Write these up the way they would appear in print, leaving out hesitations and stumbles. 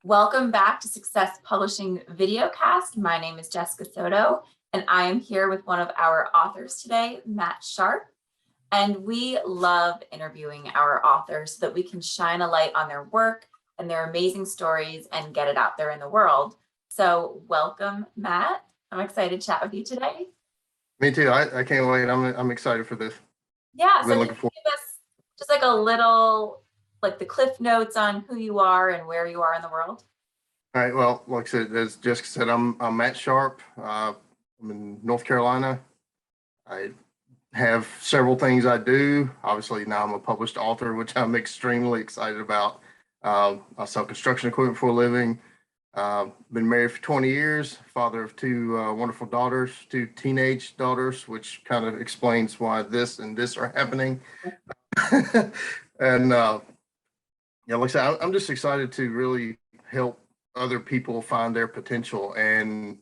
Welcome back to Success Publishing Videocast. My name is Jessica Soto, and I am here with one of our authors today, Matt Sharpe. And we love interviewing our authors so that we can shine a light on their work and their amazing stories and get it out there in the world. So welcome, Matt. I'm excited to chat with you today. Me too. I can't wait. I'm excited for this. Yeah, so can you give us just like a little, like the cliff notes on who you are and where you are in the world? All right. Well, like I said, as Jessica said, I'm Matt Sharpe. I'm in North Carolina. I have several things I do. Obviously, now I'm a published author, which I'm extremely excited about. I sell construction equipment for a living. Been married for 20 years, father of two wonderful daughters, two teenage daughters, which kind of explains why this and this are happening. And yeah, like I said, I'm just excited to really help other people find their potential and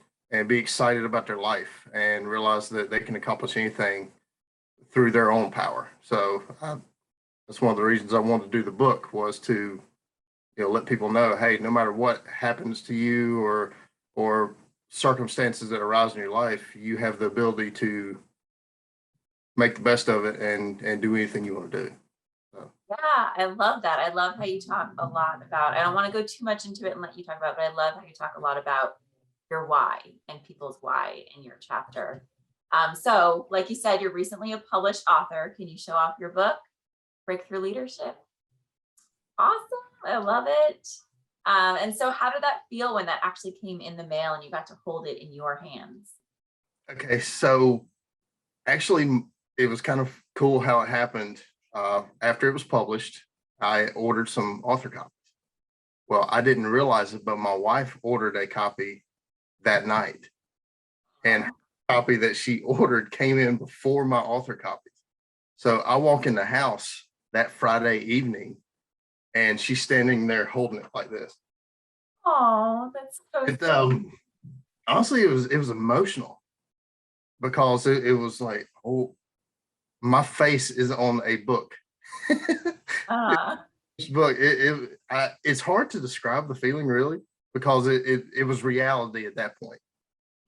be excited about their life and realize that they can accomplish anything through their own power. So that's one of the reasons I wanted to do the book, was to let people know, hey, no matter what happens to you or circumstances that arise in your life, you have the ability to make the best of it and do anything you want to do. Yeah, I love that. I love how you talk a lot about, I don't want to go too much into it and let you talk about it, but I love how you talk a lot about your why and people's why in your chapter. So like you said, you're recently a published author. Can you show off your book, Breakthrough Leadership? Awesome. I love it. And so how did that feel when that actually came in the mail and you got to hold it in your hands? Okay, so actually it was kind of cool how it happened. After it was published, I ordered some author copies. Well, I didn't realize it, but my wife ordered a copy that night, and her copy that she ordered came in before my author copies. So I walk in the house that Friday evening, and she's standing there holding it like this. Oh, that's so sweet. Honestly, it was emotional, because it was like, oh, my face is on a book. This book, it's hard to describe the feeling, really, because it was reality at that point.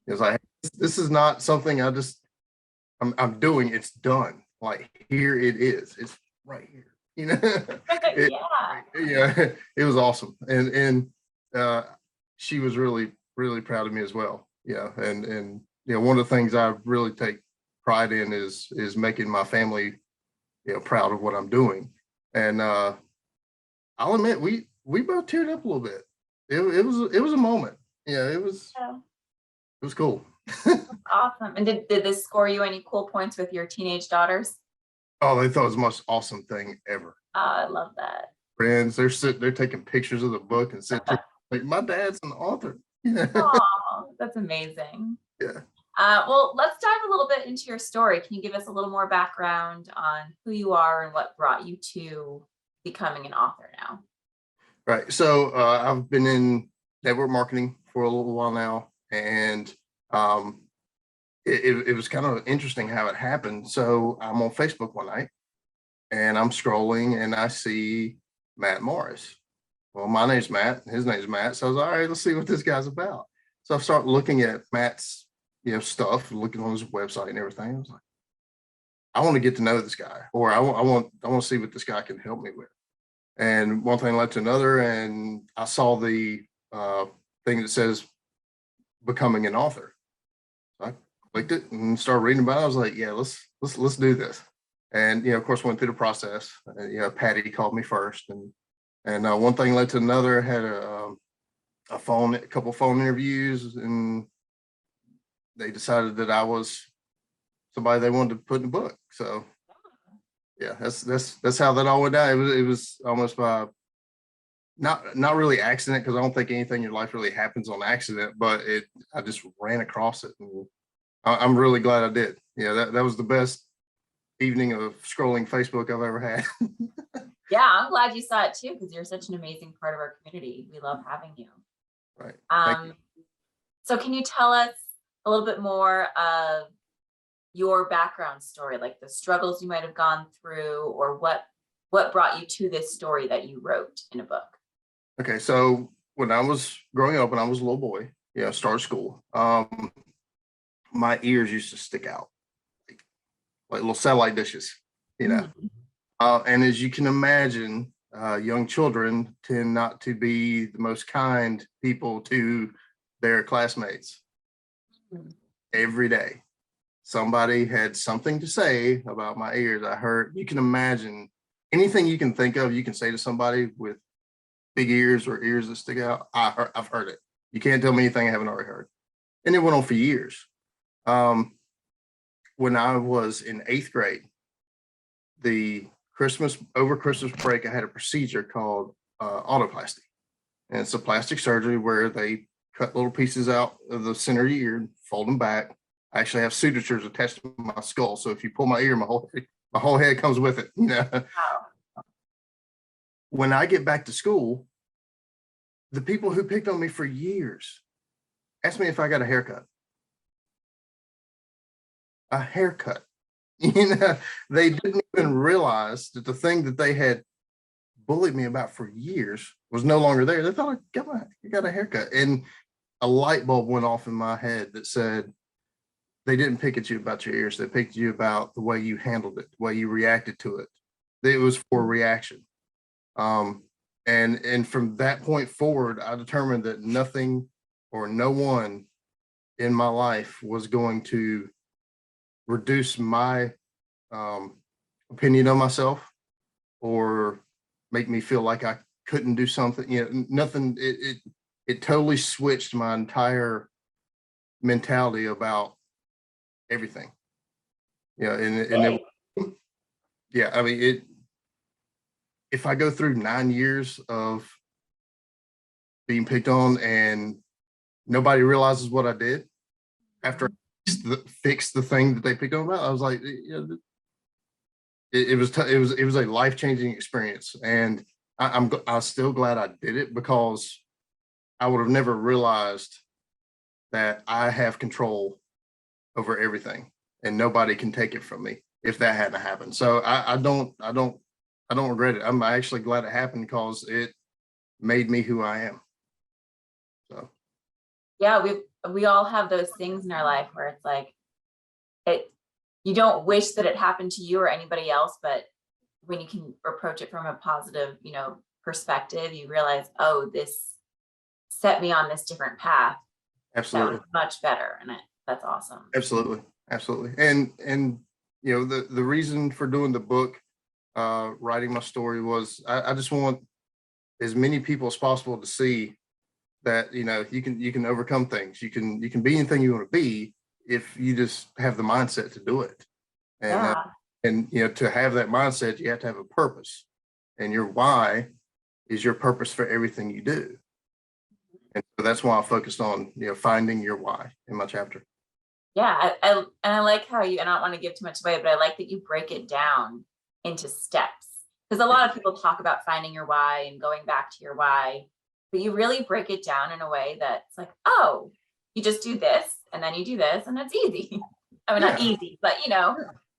It was like, this is not something I'm doing. It's done. Like, here it is. It's right here. Yeah, it was awesome, and she was really proud of me as well. Yeah, and one of the things I really take pride in is making my family proud of what I'm doing. And I'll admit, we both teared up a little bit. It was a moment. Yeah, it was cool. Awesome. And did this score you any cool points with your teenage daughters? Oh, they thought it was the most awesome thing ever. I love that. Friends, they're taking pictures of the book and sitting like, my dad's an author. Oh, that's amazing. Yeah. Well, let's dive a little bit into your story. Can you give us a little more background on who you are and what brought you to becoming an author now? Right. So I've been in network marketing for a little while now, and it was kind of interesting how it happened. So I'm on Facebook one night, and I'm scrolling, and I see Matt Morris. Well, my name's Matt, his name's Matt. So I was like, all right, let's see what this guy's about. So I start looking at Matt's stuff, looking on his website and everything. I was like, I want to get to know this guy, or I want to see what this guy can help me with. And one thing led to another, and I saw the thing that says becoming an author. So I clicked it and started reading about it. I was like, yeah, let's do this. And of course, went through the process. Patty called me first, and one thing led to another. Had a couple phone interviews, and they decided that I was somebody they wanted to put in the book. So yeah, that's how that all went down. It was almost by not really accident, because I don't think anything in your life really happens on accident, but I just ran across it, and I'm really glad I did. Yeah, that was the best evening of scrolling Facebook I've ever had. Yeah, I'm glad you saw it too, because you're such an amazing part of our community. We love having you. Right. Thank you. So can you tell us a little bit more of your background story, like the struggles you might have gone through, or what brought you to this story that you wrote in a book? Okay, so when I was growing up, when I was a little boy, start school, my ears used to stick out like little satellite dishes, you know. Mm. And as you can imagine, young children tend not to be the most kind people to their classmates. Mm. Every day, somebody had something to say about my ears. I heard, you can imagine anything you can think of, you can say to somebody with big ears or ears that stick out. I've heard it. You can't tell me anything I haven't already heard. And it went on for years. When I was in 8th grade, over Christmas break, I had a procedure called autoplasty. And it's a plastic surgery where they cut little pieces out of the center of your ear, fold them back. I actually have sutures attached to my skull. So if you pull my ear, my whole head comes with it. Wow. When I get back to school, the people who picked on me for years asked me if I got a haircut. A haircut. They didn't even realize that the thing that they had bullied me about for years was no longer there. They thought I got a haircut. And a light bulb went off in my head that said, they didn't pick at you about your ears. They picked at you about the way you handled it, the way you reacted to it. It was for reaction. And from that point forward, I determined that nothing or no one in my life was going to reduce my opinion of myself or make me feel like I couldn't do something. Nothing. It totally switched my entire mentality about everything. Yeah, I mean, if I go through 9 years of being picked on and nobody realizes what I did after I fixed the thing that they picked on about, I was like, it was a life-changing experience. And I'm still glad I did it, because I would have never realized that I have control over everything and nobody can take it from me if that hadn't happened. So I don't regret it. I'm actually glad it happened, because it made me who I am. So Yeah, we all have those things in our life where it's like you don't wish that it happened to you or anybody else, but when you can approach it from a positive, perspective, you realize, oh, this set me on this different path that absolutely, was much better, and that's awesome. absolutely. And the reason for doing the book, writing my story, was I just want as many people as possible to see that you can overcome things. You can be anything you want to be if you just have the mindset to do it. And to have that mindset, you have to have a purpose, and your why is your purpose for everything you do. And so that's why I focused on finding your why in my chapter. Yeah, I like how and I don't want to give too much away, but I like that you break it down into steps, because a lot of people talk about finding your why and going back to your why, but you really break it down in a way that's like, oh, you just do this and then you do this and it's easy. I mean, not easy, but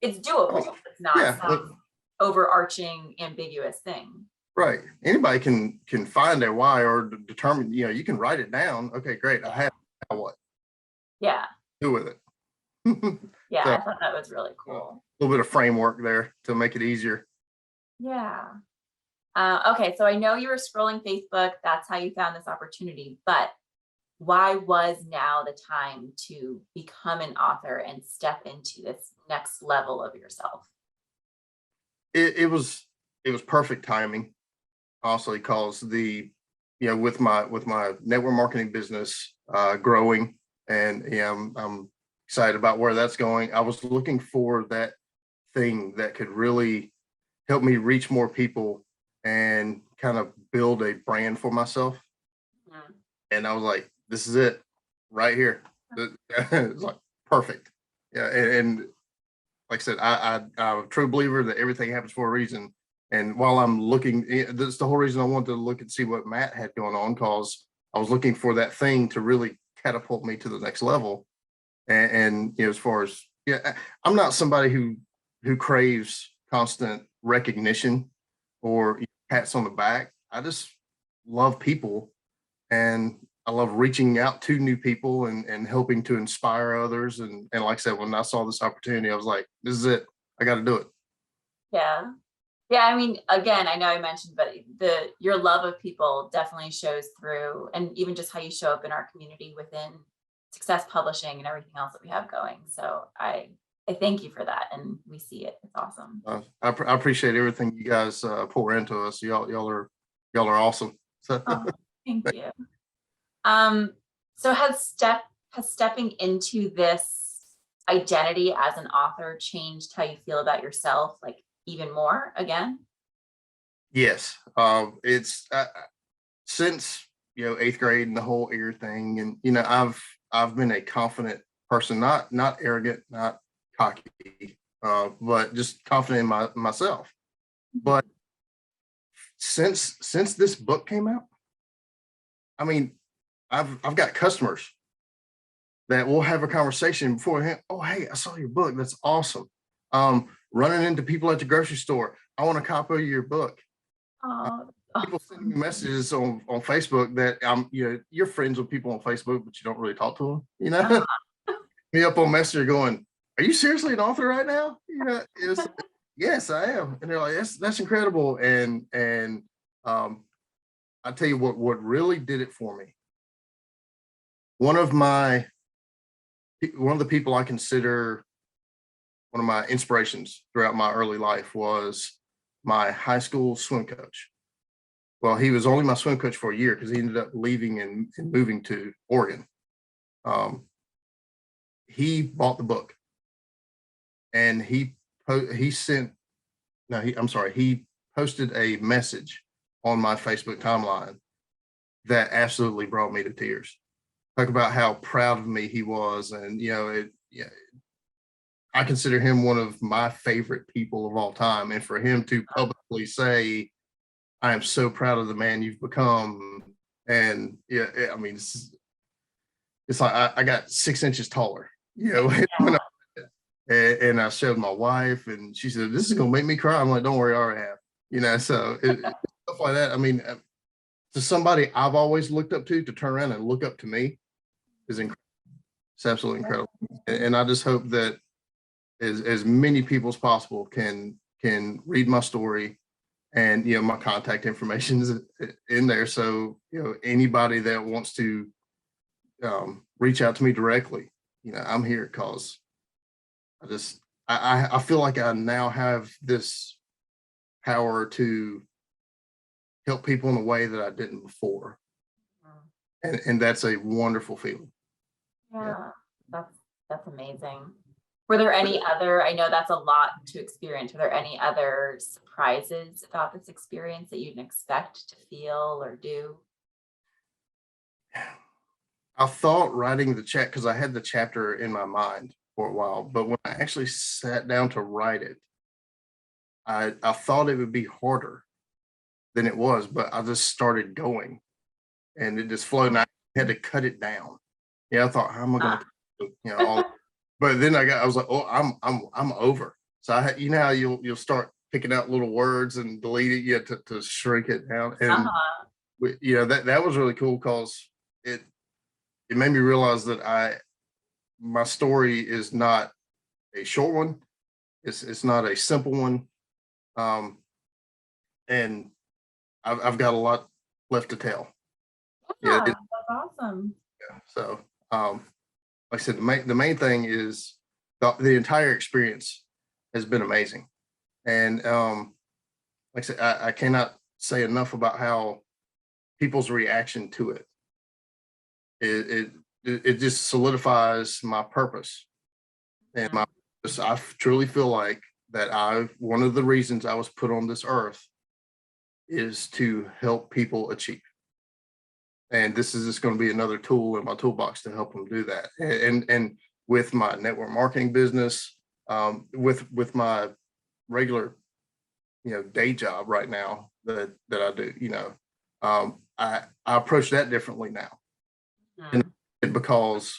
it's doable. It's not some overarching ambiguous thing. Right. Anybody can find their why or determine. You can write it down. Okay, great. I have what. Yeah. Do with it. Yeah, So, I thought that was really cool. A little bit of framework there to make it easier. Yeah. Okay, so I know you were scrolling Facebook. That's how you found this opportunity, but why was now the time to become an author and step into this next level of yourself? It was perfect timing, honestly, because with my network marketing business growing, and I'm excited about where that's going. I was looking for that thing that could really help me reach more people and kind of build a brand for myself. Mm-hmm. And I was like, this is it right here. It's like perfect. Yeah. And like I said, I'm a true believer that everything happens for a reason. And while I'm looking, that's the whole reason I wanted to look and see what Matt had going on, because I was looking for that thing to really catapult me to the next level. And as far as, I'm not somebody who craves constant recognition or pats on the back. I just love people, and I love reaching out to new people and helping to inspire others. And like I said, when I saw this opportunity, I was like, this is it. I got to do it. Yeah. Yeah, I mean, again, I know I mentioned, but your love of people definitely shows through, and even just how you show up in our community within Success Publishing and everything else that we have going. So I thank you for that, and we see it. It's awesome. I appreciate everything you guys pour into us. Y'all are awesome. So Oh, thank you. So has stepping into this identity as an author changed how you feel about yourself, like even more again? yes, it's since 8th grade and the whole ear thing, and I've been a confident person, not arrogant, not cocky, but just confident in myself. But since this book came out, I mean, I've got customers that will have a conversation beforehand. Oh, hey, I saw your book. That's awesome. Running into people at the grocery store. I want a copy of your book. Oh, People sending me messages on Facebook that you're friends with people on Facebook, but you don't really talk to them. Me up on Messenger going, are you seriously an author right now? It's yes, I am. And they're like, that's incredible. And I tell you what really did it for me. One of the people I consider one of my inspirations throughout my early life was my high school swim coach. Well, he was only my swim coach for a year because he ended up leaving and moving to Oregon. He bought the book, and he posted a message on my Facebook timeline that absolutely brought me to tears. Talk about how proud of me he was, and I consider him one of my favorite people of all time, and for him to publicly say, I am so proud of the man you've become. And I mean, it's like I got 6 inches taller, when and I showed my wife, and she said, this is going to make me cry. I'm like, don't worry, I already have, so stuff like that. I mean, to somebody I've always looked up to turn around and look up to me is incredible. It's absolutely incredible. And I just hope that as many people as possible can read my story, and my contact information is in there, so anybody that wants to reach out to me directly, I'm here, because I feel like I now have this power to help people in a way that I didn't before, and that's a wonderful feeling. yeah, that's amazing. Were there any other, I know that's a lot to experience, were there any other surprises about this experience that you didn't expect to feel or do? I thought writing the chat, because I had the chapter in my mind for a while, but when I actually sat down to write it, I thought it would be harder than it was, but I just started going, and it just flowed, and I had to cut it down. I thought, how am I going to, all, but then I was like, oh, I'm over. So how you'll start picking out little words and delete it, to shrink it down, and that was really cool, because it made me realize that my story is not a short one. It's not a simple one. And I've got a lot left to tell. Yeah, that's awesome. So, like I said, the main thing is the entire experience has been amazing. And like I said, I cannot say enough about how people's reaction to it. It just solidifies my purpose, and my purpose. I truly feel like that one of the reasons I was put on this earth is to help people achieve. And this is just going to be another tool in my toolbox to help them do that. And with my network marketing business, with my regular, day job right now that I do, I approach that differently now. And because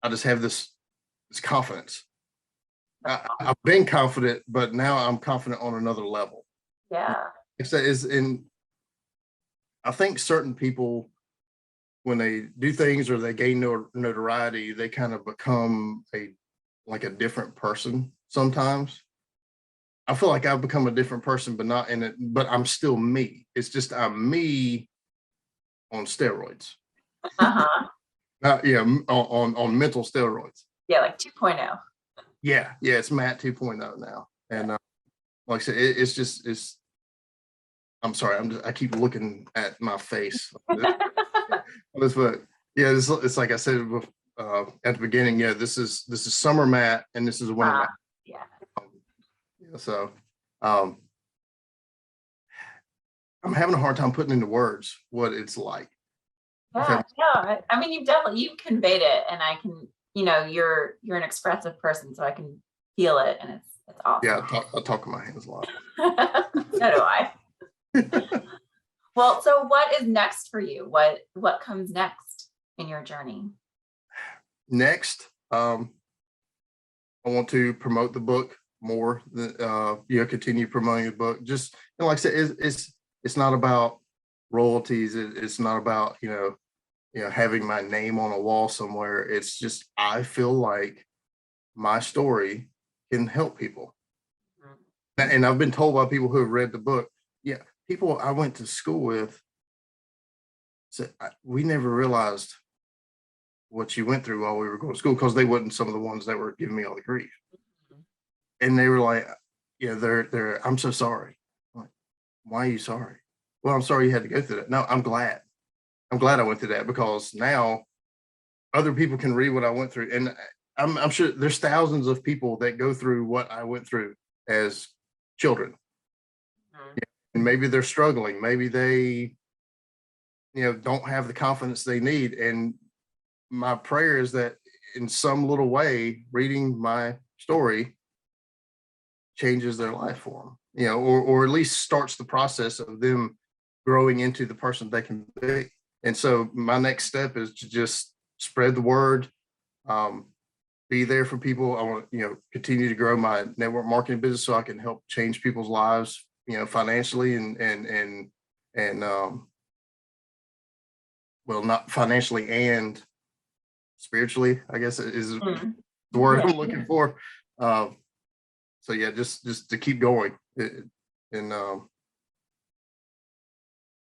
I just have this confidence. I've been confident, but now I'm confident on another level. Yeah. I think certain people when they do things or they gain notoriety, they kind of become like a different person sometimes. I feel like I've become a different person, but not in it, but I'm still me. It's just I'm me on steroids. Uh-huh. Yeah, on mental steroids. Yeah, like 2.0. Yeah, it's Matt 2.0 now. And like I said, it's I'm sorry, I keep looking at my face on this, but yeah, it's like I said at the beginning. Yeah, this is summer Matt, and this is winter Matt. Yeah. So I'm having a hard time putting into words what it's like. Yeah, no, I mean, you've conveyed it, and I can, you're an expressive person, so I can feel it, and it's awesome. Yeah, I talk with my hands a lot. So do I. Well, so what is next for you? What comes next in your journey? Next, I want to promote the book more. Continue promoting the book. Just like I said, it's not about royalties. It's not about having my name on a wall somewhere. It's just I feel like my story can help people, and I've been told by people who have read the book, people I went to school with said we never realized what you went through while we were going to school, because they wasn't some of the ones that were giving me all the grief. And they were like, they're I'm so sorry. I'm like, why are you sorry? Well, I'm sorry you had to go through that. No, I'm glad I went through that, because now other people can read what I went through. And I'm sure there's thousands of people that go through what I went through as children. And maybe they're struggling. Maybe they, don't have the confidence they need. And my prayer is that in some little way, reading my story changes their life for them, or at least starts the process of them growing into the person they can be. And so my next step is to just spread the word, be there for people. I want to, continue to grow my network marketing business so I can help change people's lives, financially and well, not financially and spiritually, I guess is the word I'm looking for. So yeah, just to keep going and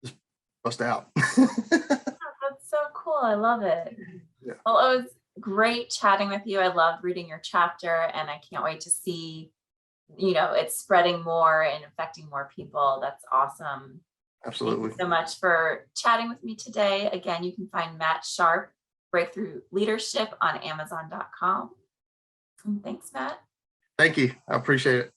just bust out. That's so cool. I love it. Yeah. Well, it was great chatting with you. I loved reading your chapter, and I can't wait to see, it's spreading more and affecting more people. That's awesome. Absolutely. Thank you so much for chatting with me today. Again, you can find Matt Sharpe, Breakthrough Leadership, on Amazon.com. Thanks, Matt. Thank you. I appreciate it.